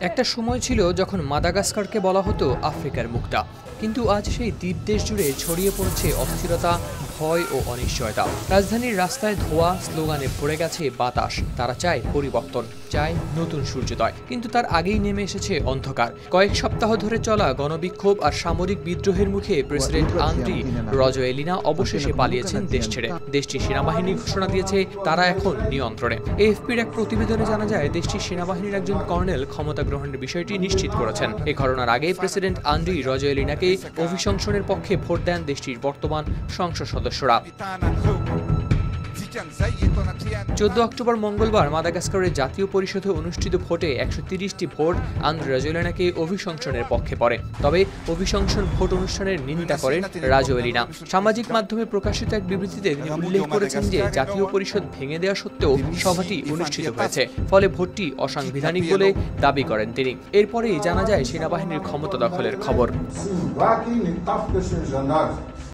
একটা সময় ছিল যখন মাদাগাস্কারকে বলা হতো আফ্রিকার মুক্তা, কিন্তু আজ সেই দ্বীপ দেশ জুড়ে ছড়িয়ে পড়েছে অস্থিরতা, ভয় ও অনিশ্চয়তা। রাজধানীর রাস্তায় ধোঁয়া, স্লোগানে ভরে গেছে বাতাস। তারা চায় পরিবর্তন, চায় নতুন সূর্যোদয়, কিন্তু তার আগেই নেমে এসেছে অন্ধকার। কয়েক সপ্তাহ ধরে চলা গণবিক্ষোভ আর সামরিক বিদ্রোহের মুখে প্রেসিডেন্ট আন্দ্রি রাজোয়েলিনা অবশেষে পালিয়েছেন দেশ ছেড়ে। দেশটির সেনাবাহিনী ঘোষণা দিয়েছে তারা এখন নিয়ন্ত্রণে। এএফপির এক প্রতিবেদনে জানা যায়, দেশটির সেনাবাহিনীর একজন কর্নেল ক্ষমতা গ্রহণের বিষয়টি নিশ্চিত করেছেন। এ ঘটনার আগে প্রেসিডেন্ট আন্দ্রি রাজোয়েলিনাকে অভিশংসনের পক্ষে ভোট দেন দেশটির বর্তমান সংসদ সদস্যরা। 14 অক্টোবর মঙ্গলবার মাদাগাস্কারের জাতীয় পরিষদে অনুষ্ঠিত ভোটে 130টি ভোট আন্দ্রি রাজোয়েলিনাকে অভিশংসনের পক্ষে পড়ে। তবে অভিশংসন ভোট অনুষ্ঠানের নিন্দা করেন রাজোয়েলিনা। সামাজিক মাধ্যমে প্রকাশিত এক বিবৃতিতে তিনি উল্লেখ করেছেন যে জাতীয় পরিষদ ভেঙে দেওয়া সত্ত্বেও সভাটি অনুষ্ঠিত হয়েছে, ফলে ভোটটি অসাংবিধানিক বলে দাবি করেন তিনি। এরপরেই জানা যায় সেনাবাহিনীর ক্ষমতা দখলের খবর।